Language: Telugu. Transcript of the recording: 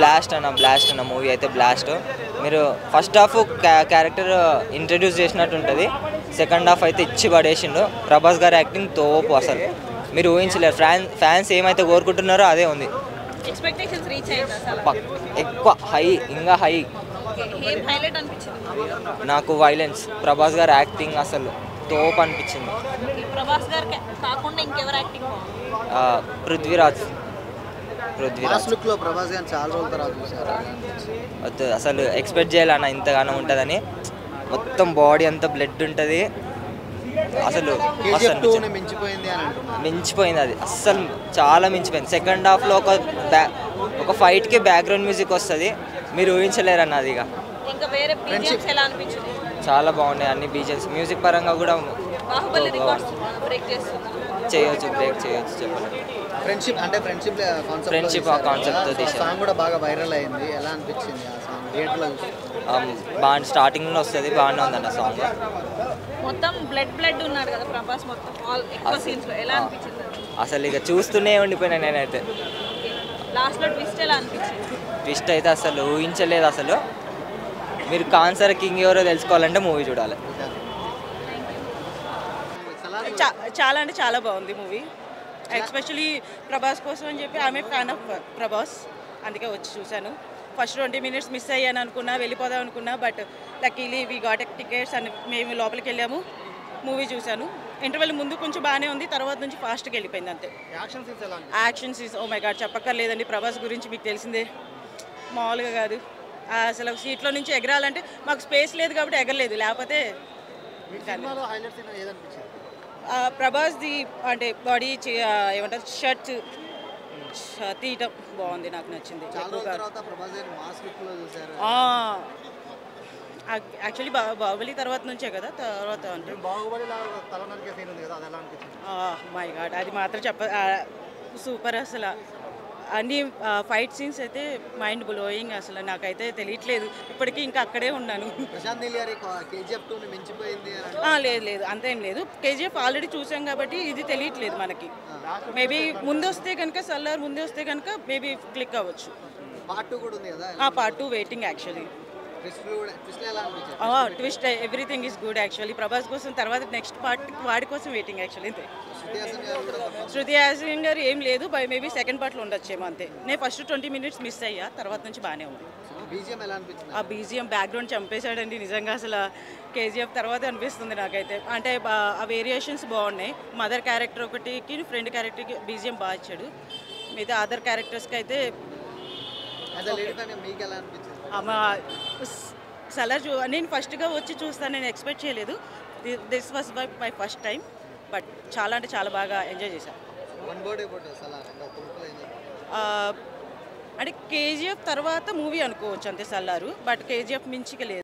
బ్లాస్ట్ అన్న మూవీ అయితే బ్లాస్ట్. మీరు ఫస్ట్ హాఫ్ క్యారెక్టర్ ఇంట్రడ్యూస్ చేసినట్టు ఉంటుంది, సెకండ్ హాఫ్ అయితే ఇచ్చి పడేసిండు. ప్రభాస్ గారి యాక్టింగ్ తోపు, అసలు మీరు ఊహించలేరు. ఫ్యాన్స్ ఏమైతే కోరుకుంటున్నారో అదే ఉంది. ఎక్కువ హై, ఇంకా హై. నాకు వైలెన్స్, ప్రభాస్ గారి యాక్టింగ్ అసలు తోపు అనిపించింది. పృథ్వీరాజ్ అసలు ఎక్స్పెక్ట్ చేయాలన్న ఇంతగానో ఉంటుందని. మొత్తం బాడీ అంతా బ్లడ్ ఉంటుంది. అసలు మించిపోయింది, అది అస్సలు చాలా మించిపోయింది. సెకండ్ హాఫ్లో ఒక ఫైట్కి బ్యాక్గ్రౌండ్ మ్యూజిక్ వస్తుంది, మీరు ఊహించలేరు అన్న. అది ఇక చాలా బాగున్నాయి అన్ని బీజిఎమ్స్. మ్యూజిక్ పరంగా కూడా చేయొచ్చు, బ్రేక్ చేయొచ్చు. చెప్పండి. ఫ్రెండ్షిప్ కాన్సెప్ట్తో తీసాను. బాగా స్టార్టింగ్లో వస్తుంది, బాగానే ఉందన్న సాంగ్. మొత్తం బ్లడ్ ఉన్నాడు కదా ప్రభాస్, మొత్తం ఎక్కువ సీన్స్ లో ఎలా అనిపించింది? అసలు ఇక చూస్తూనే ఉండిపోయినా నేనైతే. లాస్ట్లో ట్విస్ట్ ఎలా అనిపించింది? ట్విస్ట్ అయితే అసలు ఊహించలేదు. అసలు మీరు కాన్సర్ కింగ్ ఎవరో తెలుసుకోవాలంటే మూవీ చూడాలి. చాలా అంటే చాలా బాగుంది మూవీ. ఎస్పెషలీ ప్రభాస్ కోసం అని చెప్పి ఆమె ఫ్యాన్ ఆఫ్ ప్రభాస్, అందుకే వచ్చి చూశాను. ఫస్ట్ 20 minutes మిస్ అయ్యాను అనుకున్నా, వెళ్ళిపోదాం అనుకున్నా, but luckily we got tickets అని మేము లోపలికి వెళ్ళాము, మూవీ చూశాను. ఇంటర్వెల్ ముందు కొంచెం బాగానే ఉంది, తర్వాత నుంచి ఫాస్ట్గా వెళ్ళిపోయింది అంతే. Action scenes oh my god చెప్పక్కర్లేదండి. ప్రభాస్ గురించి మీకు తెలిసిందే, మామూలుగా కాదు. అసలు సీట్లో నుంచి ఎగరాలంటే మాకు స్పేస్ లేదు కాబట్టి ఎగరలేదు, లేకపోతే ప్రభాస్ది అంటే బాడీ ఏమంటారు షర్ట్ తీయటం బాగుంది, నాకు నచ్చింది. యాక్చువల్లీ బాహుబలి తర్వాత నుంచే కదా, తర్వాత అంటే మై గాడ్ అది మాత్రం సూపర్. అసలు అన్ని ఫైట్ సీన్స్ అయితే మైండ్ బ్లోయింగ్. అసలు నాకైతే తెలియట్లేదు ఇప్పటికీ, ఇంకా అక్కడే ఉన్నాను. లేదు అంతేం లేదు. కేజీఎఫ్ ఆల్రెడీ చూసాం కాబట్టి ఇది తెలియట్లేదు మనకి. మేబీ ముందు వస్తే కనుక, సల్లార్ ముందే వస్తే కనుక మేబీ క్లిక్ అవ్వచ్చు. Part 2 waiting actually. Twist everything is good actually. Prabhas కోసం తర్వాత నెక్స్ట్ పార్ట్ వాడి కోసం వెయిటింగ్ యాక్చువల్లీ. అంతే. శృతి హాసన్ గారు ఏం లేదు, మేబీ సెకండ్ పార్ట్లో ఉండొచ్చేమో అంతే. నేను ఫస్ట్ 20 minutes మిస్ అయ్యా, తర్వాత నుంచి బాగానే ఉంది. ఆ బీజిఎం బ్యాక్గ్రౌండ్ చంపేశాడండి నిజంగా. అసలు కేజీఎఫ్ తర్వాత అనిపిస్తుంది నాకైతే. అంటే ఆ వేరియేషన్స్ బాగున్నాయి. మదర్ క్యారెక్టర్ ఒకటికి, ఫ్రెండ్ క్యారెక్టర్కి బీజిఎం బాగా ఇచ్చాడు. మిగతా అదర్ క్యారెక్టర్స్కి అయితే సలార్ నేను ఫస్ట్గా వచ్చి చూస్తాను, నేను ఎక్స్పెక్ట్ చేయలేదు. This was my first time, but చాలా అంటే చాలా బాగా ఎంజాయ్ చేశాను. అంటే కేజీఎఫ్ తర్వాత మూవీ అనుకోవచ్చు అంతే సల్లారు, బట్ కేజీఎఫ్ మించిక లేదు.